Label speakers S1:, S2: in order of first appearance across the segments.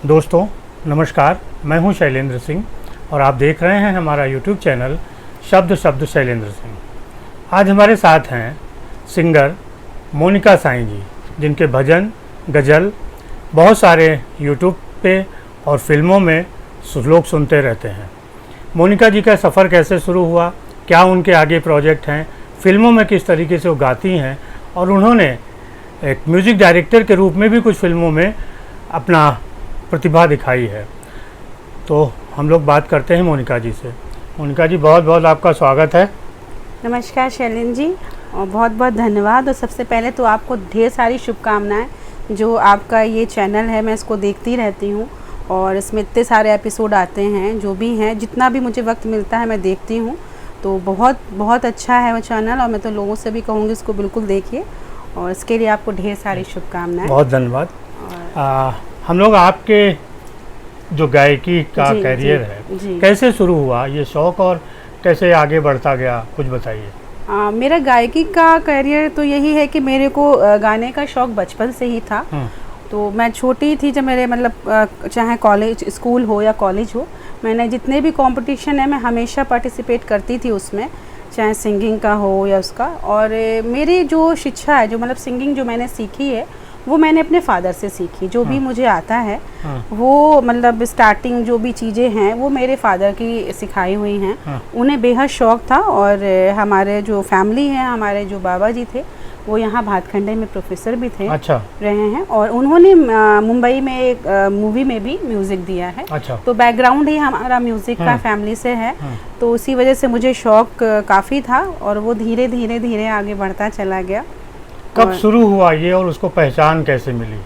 S1: दोस्तों नमस्कार, मैं हूं शैलेंद्र सिंह और आप देख रहे हैं हमारा यूट्यूब चैनल शब्द शब्द शैलेंद्र सिंह। आज हमारे साथ हैं सिंगर मोनिका साईं जी, जिनके भजन गज़ल बहुत सारे यूट्यूब पे और फिल्मों में लोग सुनते रहते हैं। मोनिका जी का सफ़र कैसे शुरू हुआ, क्या उनके आगे प्रोजेक्ट हैं, फिल्मों में किस तरीके से वो गाती हैं, और उन्होंने एक म्यूज़िक डायरेक्टर के रूप में भी कुछ फिल्मों में अपना प्रतिभा दिखाई है। तो हम लोग बात करते हैं मोनिका जी से। मोनिका जी, बहुत बहुत आपका स्वागत है।
S2: नमस्कार शैलेंद्र जी, और बहुत बहुत धन्यवाद। और सबसे पहले तो आपको ढेर सारी शुभकामनाएं। जो आपका ये चैनल है मैं इसको देखती रहती हूँ और इसमें इतने सारे एपिसोड आते हैं, जो भी हैं, जितना भी मुझे वक्त मिलता है मैं देखती हूँ। तो बहुत बहुत अच्छा है वो चैनल, और मैं तो लोगों से भी कहूँगी इसको बिल्कुल देखिए, और इसके लिए आपको ढेर सारी शुभकामनाएं।
S1: बहुत धन्यवाद। हम लोग आपके जो गायकी का कैरियर है कैसे शुरू हुआ, ये शौक़, और कैसे आगे बढ़ता गया, कुछ बताइए।
S2: मेरा गायकी का कैरियर तो यही है कि मेरे को गाने का शौक़ बचपन से ही था। तो मैं छोटी थी जब मेरे चाहे कॉलेज स्कूल हो या कॉलेज हो, मैंने जितने भी कंपटीशन है मैं हमेशा पार्टिसिपेट करती थी उसमें, चाहे सिंगिंग का हो या उसका। और मेरी जो शिक्षा है, जो सिंगिंग जो मैंने सीखी है, वो मैंने अपने फादर से सीखी। जो भी मुझे आता है वो स्टार्टिंग जो भी चीज़ें हैं वो मेरे फादर की सिखाई हुई हैं। उन्हें बेहद शौक़ था, और हमारे जो फैमिली है, हमारे जो बाबा जी थे वो यहाँ भातखंडे में प्रोफेसर भी थे।
S1: अच्छा।
S2: रहे हैं, और उन्होंने मुंबई में एक मूवी में भी म्यूज़िक दिया है।
S1: अच्छा।
S2: तो बैकग्राउंड ही हमारा म्यूज़िक का फैमिली से है। तो उसी वजह से मुझे शौक़ काफ़ी था, और वो धीरे धीरे धीरे आगे बढ़ता चला गया।
S1: कब शुरू हुआ ये, और उसको पहचान कैसे मिली?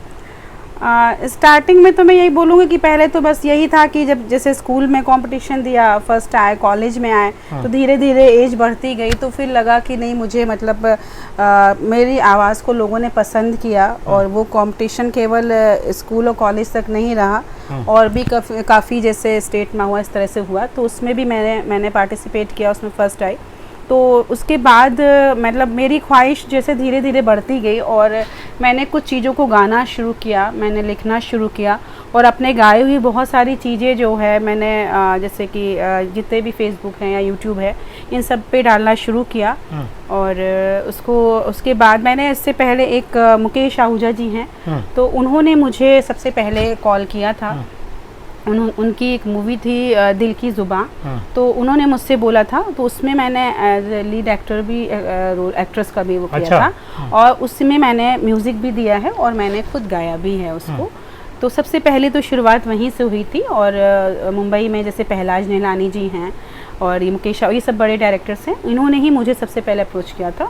S2: स्टार्टिंग में तो मैं यही बोलूँगी कि पहले तो बस यही था कि जब जैसे स्कूल में कंपटीशन दिया, फर्स्ट आए, कॉलेज में आए, तो धीरे धीरे एज बढ़ती गई। तो फिर लगा कि नहीं, मुझे मेरी आवाज़ को लोगों ने पसंद किया, और वो कंपटीशन केवल स्कूल और कॉलेज तक नहीं रहा, और भी काफ़ी जैसे स्टेट में हुआ, इस तरह से हुआ। तो उसमें भी मैंने पार्टिसिपेट किया, उसमें फर्स्ट आई। तो उसके बाद मेरी ख्वाहिश जैसे धीरे धीरे बढ़ती गई, और मैंने कुछ चीज़ों को गाना शुरू किया, मैंने लिखना शुरू किया, और अपने गाए हुई बहुत सारी चीज़ें जो है मैंने जैसे कि जितने भी फेसबुक हैं या यूट्यूब है, इन सब पे डालना शुरू किया। और उसके बाद मैंने इससे पहले एक मुकेश आहूजा जी हैं, तो उन्होंने मुझे सबसे पहले कॉल किया था। उनकी एक मूवी थी दिल की जुबां, तो उन्होंने मुझसे बोला था, तो उसमें मैंने एज लीड एक्टर भी एक्ट्रेस का भी वो किया था, और उसमें मैंने म्यूज़िक भी दिया है, और मैंने खुद गाया भी है उसको। तो सबसे पहले तो शुरुआत वहीं से हुई थी। और मुंबई में जैसे पहलाज नीलानी जी हैं, और ये मुकेश, ये सब बड़े डायरेक्टर्स हैं, इन्होंने ही मुझे सबसे पहले अप्रोच किया था।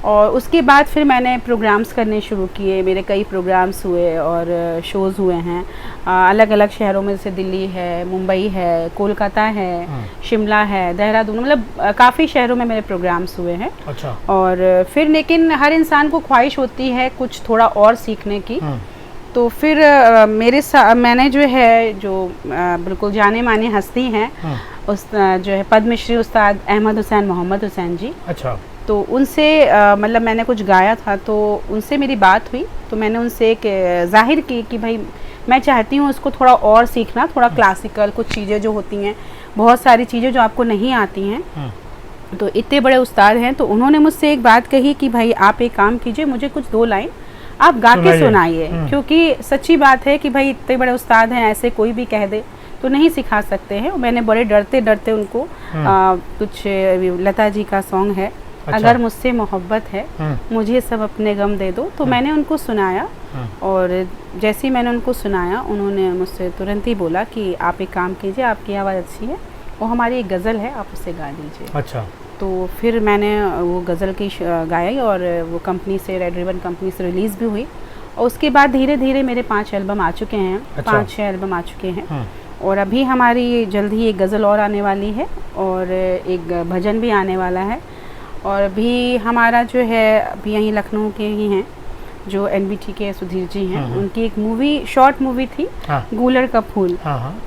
S2: और उसके बाद फिर मैंने प्रोग्राम्स करने शुरू किए। मेरे कई प्रोग्राम्स हुए और शोज़ हुए हैं अलग अलग शहरों में, जैसे दिल्ली है, मुंबई है, कोलकाता है, शिमला है, देहरादून, काफ़ी शहरों में मेरे प्रोग्राम्स हुए हैं।
S1: अच्छा।
S2: और फिर लेकिन हर इंसान को ख्वाहिश होती है कुछ थोड़ा और सीखने की। तो फिर मैंने जो है, जो बिल्कुल जाने माने हस्ती हैं, उस जो है पद्मश्री उस्ताद अहमद हुसैन मोहम्मद हुसैन जी।
S1: अच्छा।
S2: तो उनसे मैंने कुछ गाया था, तो उनसे मेरी बात हुई। तो मैंने उनसे एक जाहिर की कि भाई मैं चाहती हूँ इसको थोड़ा और सीखना, थोड़ा क्लासिकल कुछ चीज़ें जो होती हैं, बहुत सारी चीज़ें जो आपको नहीं आती हैं। तो इतने बड़े उस्ताद हैं, तो उन्होंने मुझसे एक बात कही कि भाई आप एक काम कीजिए, मुझे कुछ 2 लाइन आप गा के सुनाइए। क्योंकि सच्ची बात है कि भाई इतने बड़े उस्ताद हैं, ऐसे कोई भी कह दे तो नहीं सिखा सकते हैं। मैंने बड़े डरते डरते उनको कुछ लता जी का सॉन्ग है, अच्छा, अगर मुझसे मोहब्बत है, मुझे सब अपने गम दे दो, तो मैंने उनको सुनाया। और जैसे ही मैंने उनको सुनाया, उन्होंने मुझसे तुरंत ही बोला कि आप एक काम कीजिए, आपकी आवाज़ अच्छी है, वो हमारी एक गज़ल है, आप उससे गा दीजिए।
S1: अच्छा।
S2: तो फिर मैंने वो गज़ल की गाई, और वो कंपनी से, रेड रिबन कंपनी से रिलीज़ भी हुई। और उसके बाद धीरे धीरे मेरे 5 एल्बम आ चुके हैं। अच्छा। 5-6 एल्बम आ चुके हैं। और अभी हमारी जल्द ही एक गज़ल और आने वाली है, और एक भजन भी आने वाला है। और अभी हमारा जो है, अभी यहीं लखनऊ के ही हैं, जो NBT के सुधीर जी हैं, उनकी एक मूवी, शॉर्ट मूवी थी, गूलर का फूल।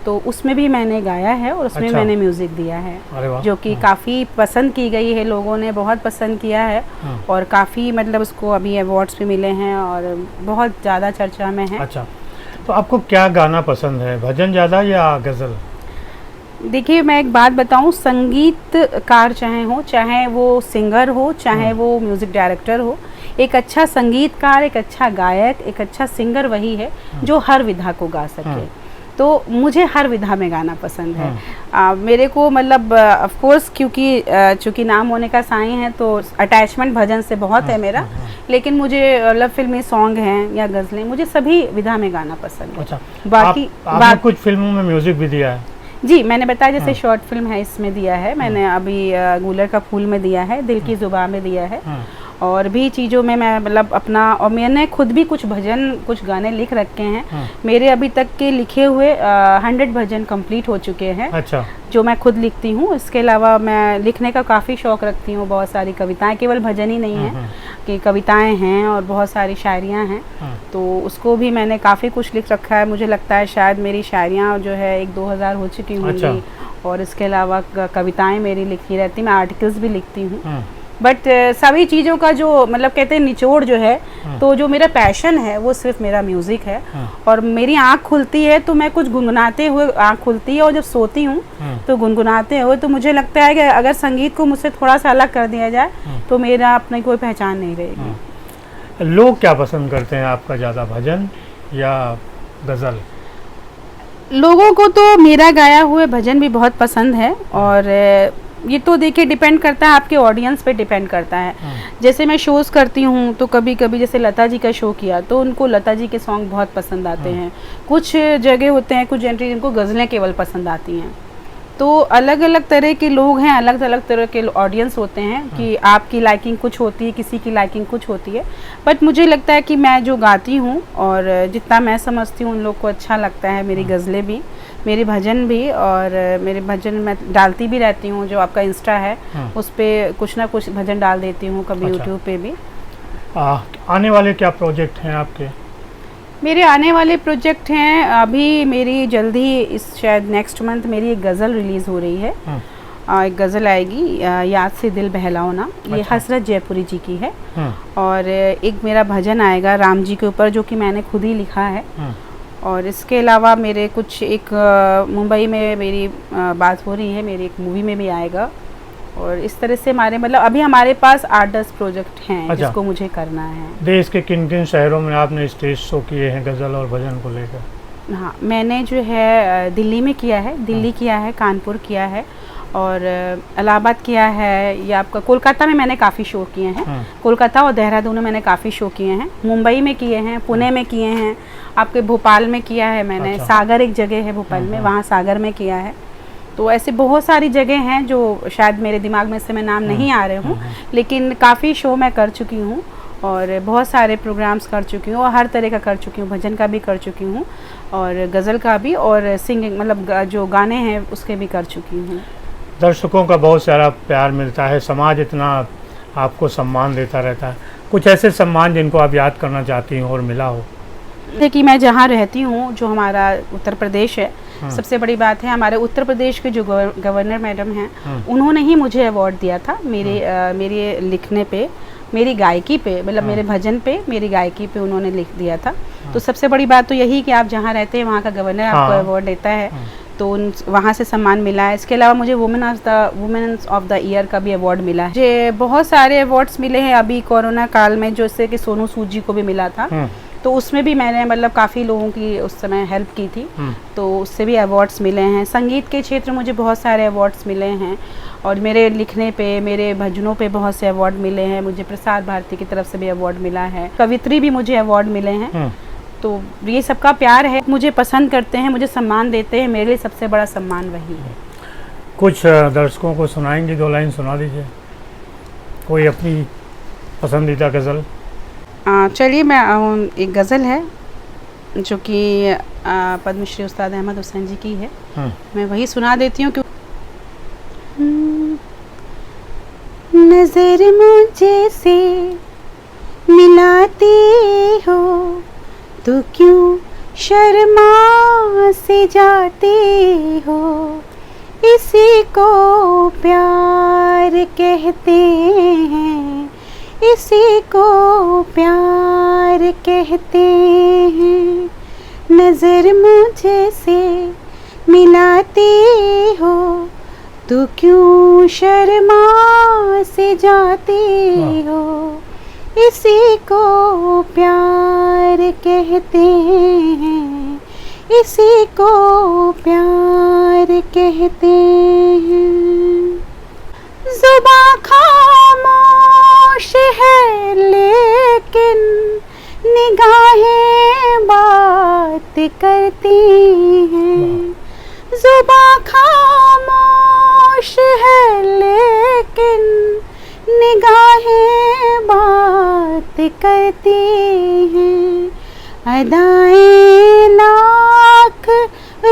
S2: तो उसमें भी मैंने गाया है, और उसमें मैंने म्यूज़िक दिया है, जो कि काफ़ी पसंद की गई है, लोगों ने बहुत पसंद किया है। और काफ़ी उसको अभी अवार्ड्स भी मिले हैं, और बहुत ज़्यादा चर्चा में है।
S1: अच्छा। तो आपको क्या गाना पसंद है, भजन ज़्यादा या गज़ल?
S2: देखिए मैं एक बात बताऊं, संगीतकार चाहे वो सिंगर हो, चाहे वो म्यूज़िक डायरेक्टर हो, एक अच्छा संगीतकार, एक अच्छा गायक, एक अच्छा सिंगर वही है जो हर विधा को गा सके। तो मुझे हर विधा में गाना पसंद है। मेरे को मतलब ऑफ कोर्स क्योंकि चूँकि नाम मोनिका साईं है तो अटैचमेंट भजन से बहुत है मेरा, लेकिन मुझे मतलब फिल्मी सॉन्ग हैं या गज़लें, मुझे सभी विधा में गाना पसंद है।
S1: अच्छा,
S2: बाकी
S1: आपने कुछ फिल्मों में म्यूजिक भी दिया है?
S2: जी, मैंने बताया जैसे शॉर्ट फिल्म है इसमें दिया है, मैंने अभी गुलर का फूल में दिया है, दिल की जुबां में दिया है, और भी चीज़ों में मैं मतलब अपना, और मैंने खुद भी कुछ भजन, कुछ गाने लिख रखे हैं। मेरे अभी तक के लिखे हुए 100 भजन कंप्लीट हो चुके हैं।
S1: अच्छा। जो
S2: मैं खुद लिखती हूँ। इसके अलावा मैं लिखने का काफ़ी शौक़ रखती हूँ, बहुत सारी कविताएं, केवल भजन ही नहीं है कि कविताएं हैं और बहुत सारी शायरियाँ हैं, तो उसको भी मैंने काफ़ी कुछ लिख रखा है। मुझे लगता है शायद मेरी शायरियाँ जो है 1-2 हज़ार हो चुकी होंगी। अच्छा। और इसके अलावा कविताएं मेरी लिखती रहती, मैं आर्टिकल्स भी लिखती हूँ। बट सभी चीज़ों का जो मतलब कहते हैं निचोड़ जो है, तो जो मेरा पैशन है वो सिर्फ मेरा म्यूज़िक है। और मेरी आँख खुलती है तो मैं कुछ गुनगुनाते हुए आँख खुलती है, और जब सोती हूँ तो गुनगुनाते हुए, तो मुझे लगता है कि अगर संगीत को मुझसे थोड़ा सा अलग कर दिया जाए तो मेरा अपनी कोई पहचान नहीं रहेगी।
S1: लोग क्या पसंद करते हैं आपका ज़्यादा, भजन या गज़ल?
S2: लोगों को तो मेरा गाया हुए भजन भी बहुत पसंद है, और ये तो देखिए डिपेंड करता है, आपके ऑडियंस पे डिपेंड करता है। जैसे मैं शोज़ करती हूँ तो कभी कभी जैसे लता जी का शो किया तो उनको लता जी के सॉन्ग बहुत पसंद आते हैं। कुछ जगह होते हैं, कुछ एंट्री जिनको गज़लें केवल पसंद आती हैं। तो अलग अलग तरह के लोग हैं, अलग अलग तरह के ऑडियंस होते हैं कि आपकी लाइकिंग कुछ होती है, किसी की लाइकिंग कुछ होती है। बट मुझे लगता है कि मैं जो गाती हूँ और जितना मैं समझती हूँ उन लोग को अच्छा लगता है, मेरी गज़लें भी, मेरे भजन भी। और मेरे भजन मैं डालती भी रहती हूँ, जो आपका इंस्टा है उस पर कुछ ना कुछ भजन डाल देती हूँ, कभी यूट्यूब पे भी।
S1: आने वाले क्या प्रोजेक्ट हैं आपके?
S2: मेरे आने वाले प्रोजेक्ट हैं, अभी मेरी जल्दी इस शायद नेक्स्ट मंथ मेरी एक गज़ल रिलीज़ हो रही है। एक गज़ल आएगी, याद से दिल बहलाओना, ये हसरत जयपुरी जी की है। और एक मेरा भजन आएगा राम जी के ऊपर, जो कि मैंने खुद ही लिखा है। और इसके अलावा मेरे कुछ एक मुंबई में मेरी बात हो रही है, मेरी एक मूवी में भी आएगा। और इस तरह से हमारे मतलब अभी हमारे पास 8-10 प्रोजेक्ट हैं जिसको मुझे करना है।
S1: देश के किन किन शहरों में आपने स्टेज शो किए हैं गज़ल और भजन को लेकर?
S2: हाँ, मैंने जो है दिल्ली में किया है, दिल्ली किया है, कानपुर किया है, और इलाहाबाद किया है, या आपका कोलकाता में मैंने काफ़ी शो किए हैं। कोलकाता और देहरादून में मैंने काफ़ी शो किए हैं, मुंबई में किए हैं, पुणे में किए हैं, आपके भोपाल में किया है मैंने। सागर एक जगह है भोपाल में, वहाँ सागर में किया है। तो ऐसे बहुत सारी जगह हैं जो शायद मेरे दिमाग में से मैं नाम नहीं आ रहे हूँ, लेकिन काफ़ी शो मैं कर चुकी हूँ और बहुत सारे प्रोग्राम्स कर चुकी हूँ, और हर तरह का कर चुकी हूँ, भजन का भी कर चुकी हूँ और गज़ल का भी, और सिंगिंग मतलब जो गाने हैं उसके भी कर चुकी हूँ।
S1: दर्शकों का बहुत सारा प्यार मिलता है, समाज इतना आपको सम्मान देता रहता है, कुछ ऐसे सम्मान जिनको आप याद करना चाहती हो और मिला हो?
S2: जैसे कि मैं जहाँ रहती हूँ, जो हमारा उत्तर प्रदेश है, सबसे बड़ी बात है हमारे उत्तर प्रदेश के जो गवर्नर मैडम हैं, उन्होंने ही मुझे अवार्ड दिया था मेरे लिखने पे, मेरी गायकी पे, मतलब मेरे भजन पे, मेरी गायकी पे उन्होंने लिख दिया था। तो सबसे बड़ी बात तो यही कि आप जहाँ रहते हैं वहाँ का गवर्नर आपको अवार्ड देता है, तो वहाँ से सम्मान मिला है। इसके अलावा मुझे वुमेन ऑफ द ईयर का भी अवार्ड मिला है। मुझे बहुत सारे अवार्ड्स मिले हैं अभी कोरोना काल में, जैसे कि सोनू सूद जी को भी मिला था, तो उसमें भी मैंने मतलब काफ़ी लोगों की उस समय हेल्प की थी, तो उससे भी अवार्ड्स मिले हैं। संगीत के क्षेत्र मुझे बहुत सारे अवार्ड्स मिले हैं, और मेरे लिखने पे, मेरे भजनों पे बहुत से अवार्ड मिले हैं। मुझे प्रसार भारती की तरफ से भी अवार्ड मिला है, कवित्री भी मुझे अवार्ड मिले हैं। तो ये सबका प्यार है, मुझे पसंद करते हैं, मुझे सम्मान देते हैं, मेरे लिए सबसे बड़ा सम्मान वही है।
S1: कुछ दर्शकों को सुनाएंगे, 2 लाइन सुना दीजिए, कोई अपनी पसंदीदा गज़ल।
S2: चलिए, मैं एक गज़ल है जो कि पद्मश्री उस्ताद अहमद हुसैन जी की है, मैं वही सुना देती हूँ। नज़र मुझे से मिलाती हो तो क्यों शर्मा से जाती हो, इसी को प्यार कहते हैं, इसी को प्यार कहते हैं। नजर मुझे से मिलाती हो तो क्यों शर्मा से जाती हो, इसी को प्यार कहते हैं, इसी को प्यार कहते हैं। जुबां खामोश है लेकिन निगाहें बात करती हैं। जुबां खामोश है लेकिन निगाहें बात करती हैं। अदाएं लाख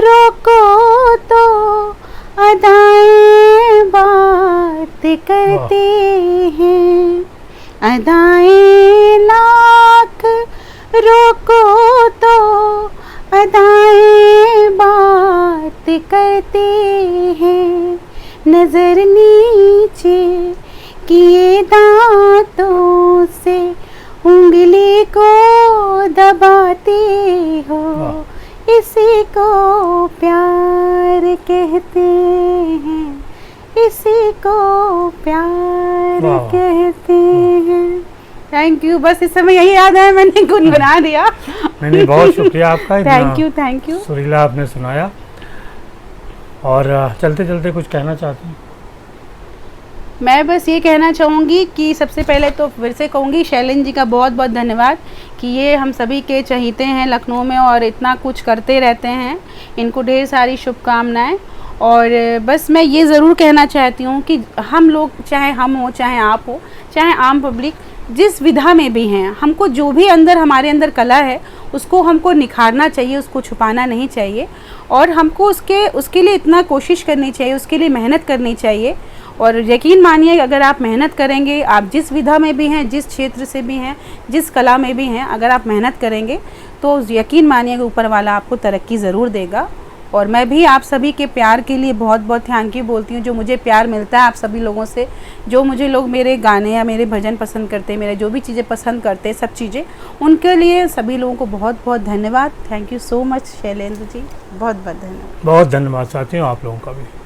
S2: रोको तो अदाएं बात करती हैं। अदाएं लाख रोको तो अदाएं बात करती हैं। नजर नीचे किए दांतों से उंगली को दबाती हो, इसी को प्यार कहते हैं, इसी को प्यार कहते हैं। Thank you. बस इस समय यही याद है, मैंने गुनगुना दिया।
S1: नहीं, बहुत शुक्रिया आपका।
S2: Thank you.
S1: सुरीला आपने सुनाया। और चलते चलते कुछ कहना चाहती हूँ?
S2: मैं बस ये कहना चाहूँगी कि सबसे पहले तो फिर से कहूँगी शैलेंद्र जी का बहुत बहुत धन्यवाद कि ये हम सभी के चहीते हैं लखनऊ में और इतना कुछ करते रहते हैं। इनको ढेर सारी शुभकामनाएं। और बस मैं ये ज़रूर कहना चाहती हूँ कि हम लोग, चाहे हम हो, चाहे आप हो, चाहे आम पब्लिक, जिस विधा में भी हैं, हमको जो भी अंदर हमारे अंदर कला है उसको हमको निखारना चाहिए, उसको छुपाना नहीं चाहिए। और हमको उसके लिए इतना कोशिश करनी चाहिए, उसके लिए मेहनत करनी चाहिए। और यकीन मानिए अगर आप मेहनत करेंगे, आप जिस विधा में भी हैं, जिस क्षेत्र से भी हैं, जिस कला में भी हैं, अगर आप मेहनत करेंगे तो यकीन मानिए ऊपर वाला आपको तरक्की ज़रूर देगा। और मैं भी आप सभी के प्यार के लिए बहुत बहुत थैंक यू बोलती हूँ, जो मुझे प्यार मिलता है आप सभी लोगों से, जो मुझे लोग मेरे गाने या मेरे भजन पसंद करते हैं, मेरे जो भी चीज़ें पसंद करते हैं, सब चीज़ें, उनके लिए सभी लोगों को बहुत बहुत धन्यवाद। Thank you so much Shailendra ji, बहुत बहुत धन्यवाद।
S1: बहुत धन्यवाद चाहती हूँ आप लोगों का भी।